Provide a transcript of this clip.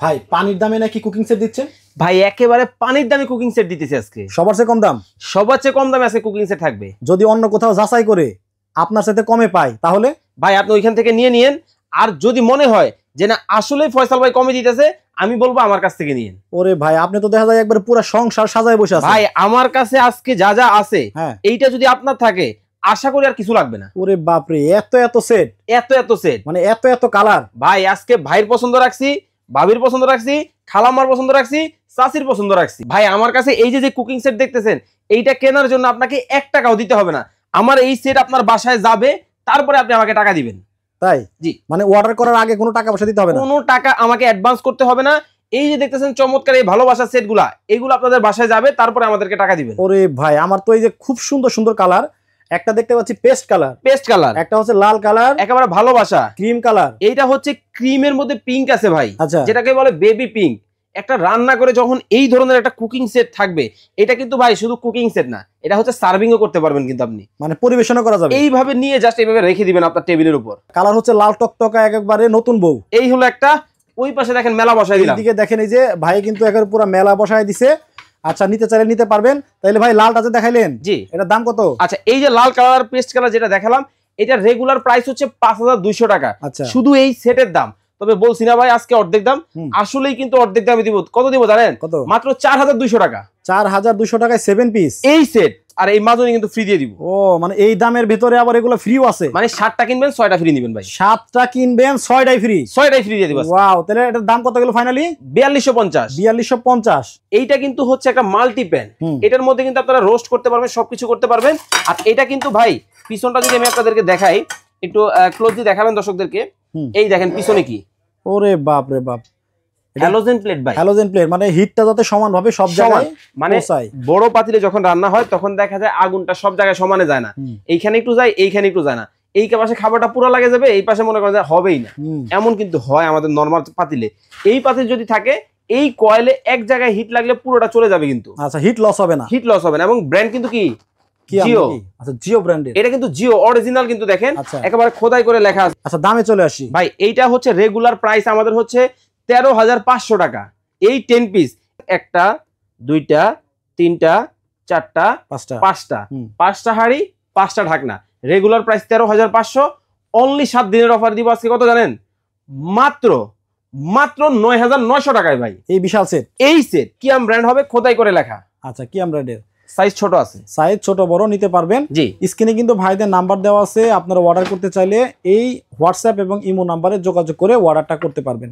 ভাই পানির দামে নাকি কুকিং সেট দিচ্ছেন? ভাই একেবারে পানির দামে কুকিং সেট দিতেছে আজকে। সবার চেয়ে কম দাম? সবার চেয়ে কম দামে আজকে কুকিং সেট থাকবে। যদি অন্য কোথাও যাচাই করে আপনার সাথে কমে পাই তাহলে ভাই আপনি ওইখান থেকে নিয়ে নিয়েন। আর যদি মনে হয় যে না আসলে ফয়সাল ভাই কমে দিতেছে, আমি বলবো আমার কাছ থেকে নিয়েন। ওরে ভাই আপনি তো দেখা যায় একবার পুরো সংসার সাজায় বসে আছেন। ভাই আমার কাছে আজকে যা যা আছে হ্যাঁ এইটা যদি আপনার থাকে আশা করি আর কিছু লাগবে না। ওরে বাপরে এত এত সেট, এত সেট, মানে এত এত কালার। ভাই আজকে ভাইয়ের পছন্দ রাখছি, ভাবির পছন্দ রাখছি, খালাম্মার পছন্দ রাখছি, চাচির পছন্দ রাখছি। ভাই আমার কাছে এই যে কুকিং সেট দেখতেছেন, এইটা কেনার জন্য আপনাকে 1 টাকাও দিতে হবে না। আমার এই সেট আপনার বাসায় যাবে, তারপরে আপনি আমাকে টাকা দিবেন। তাই? জি, মানে অর্ডার করার আগে কোনো টাকা পয়সা দিতে হবে না? কোনো টাকা আমাকে অ্যাডভান্স করতে হবে না। এই যে দেখতেছেন চমৎকার এই ভালোবাসার সেটগুলা, এগুলো আপনাদের বাসায় যাবে, তারপরে আমাদেরকে টাকা দিবেন। ওরে ভাই আমার তো এই যে খুব সুন্দর সুন্দর কালার, একটা দেখতে পাচ্ছি পেস্ট কালার, একটা হচ্ছে লাল কালার, একেবারে ভালোবাসা ক্রিম কালার, এইটা হচ্ছে ক্রিমের মধ্যে পিঙ্ক আছে ভাই, আচ্ছা যেটাকে বলে বেবি পিঙ্ক। একটা রান্না করে যখন এই ধরনের একটা কুকিং সেট থাকবে, এটা কিন্তু ভাই শুধু কুকিং সেট না, এটা হচ্ছে সার্ভিংও করতে পারবেন কিন্তু আপনি, মানে পরিবেশনও করা যাবে। এইভাবে নিয়ে জাস্ট এইভাবে রেখে দিবেন আপনার টেবিলের উপর। কালার হচ্ছে লাল টকটকা একেবারে নতুন বউ। এই হলো একটা। ওই পাশে দেখেন মেলা বসাই দিলাম, এইদিকে দেখেন এই যে ভাই কিন্তু একেবারে পুরো মেলা বসায় দিছে। আচ্ছা নিতে চাইলে নিতে পারবেন। তাহলে ভাই লালটা যে দেখাইলেন, জি এটার দাম কত? আচ্ছা এই যে লাল কালার পেস্ট কালার যেটা দেখালাম, এটা রেগুলার প্রাইস হচ্ছে 5200 টাকা। আচ্ছা শুধু এই সেটের দাম। তবে বলছি না ভাই আজকে অর্ধেক দাম, আসলেই কিন্তু অর্ধেক দামে দিব। কত দিব জানেন? কত? মাত্র 4200 টাকা। 4200 টাকায় 7 পিস এই সেট আর এই মাজনি কিন্তু ফ্রি দিয়ে দিব। ও মানে এই দামের ভিতরে আবার এগুলো ফ্রিও আছে? মানে 7টা কিনবেন 6টা ফ্রি নেবেন ভাই। 7টা কিনবেন 6টাই ফ্রি? 6টাই ফ্রি দিয়ে দিব। ওয়াও, তাহলে এটার দাম কত গেল ফাইনালি? 4250। 4250। এইটা কিন্তু হচ্ছে একটা মাল্টি প্যান। এটার মধ্যে কিন্তু আপনারা রোস্ট করতে পারবেন, সবকিছু করতে পারবেন। আর এটা কিন্তু ভাই পিছনটা যদি আমি আপনাদেরকে দেখাই, একটু ক্লোজলি দেখাবেন দর্শকদেরকে। এই দেখেন পিছনে কি, ওরে বাপ রে বাপ, হ্যালোজেন প্লেট ভাই। হ্যালোজেন প্লেট মানে হিটটা যাতে সমানভাবে সব জায়গায় মানে বড় পাতিলে যখন রান্না হয় তখন দেখা যায় আগুনটা সব জায়গায় সমানে যায় না, এইখানে একটু যায়, এইখানে একটু যায় না, এই পাশে খাবারটা পুরো লাগে যাবে, এই পাশে মনে করেন যে হবেই না, এমন কিন্তু হয় আমাদের নরমাল পাতিলে। এই পাতিল যদি থাকে, এই কয়েলে এক জায়গায় হিট লাগলে পুরোটা চলে যাবে কিন্তু। আচ্ছা হিট লস হবে না? হিট লস হবে না। এবং ব্র্যান্ড কিন্তু কি জিও। আচ্ছা জিও ব্র্যান্ডের, এটা কিন্তু জিও অরিজিনাল কিন্তু দেখেন একেবারে খোদাই করে লেখা আছে। আচ্ছা দামে চলে আসি ভাই, এইটা হচ্ছে রেগুলার প্রাইস আমাদের হচ্ছে 13500 টাকা। এই 10 পিস, 1টা 2টা 3টা 4টা 5টা হাড়ি 5টা ঢাকনা, রেগুলার প্রাইস 13500। অনলি 7 দিনের অফার দিব আজকে। কত জানেন? মাত্র 9900 টাকায় ভাই এই বিশাল সেট। এই সেট কিয়াম ব্র্যান্ড হবে, খোদাই করে লেখা। আচ্ছা কিয়াম ব্র্যান্ডের, সাইজ ছোট আছে, সাইজ ছোট বড় নিতে পারবেন। জি স্ক্রিনে কিন্তু ভাইদের নাম্বার দেওয়া আছে, আপনারা অর্ডার করতে চাইলে এই হোয়াটসঅ্যাপ এবং ইমো নাম্বারে যোগাযোগ করে অর্ডারটা করতে পারবেন।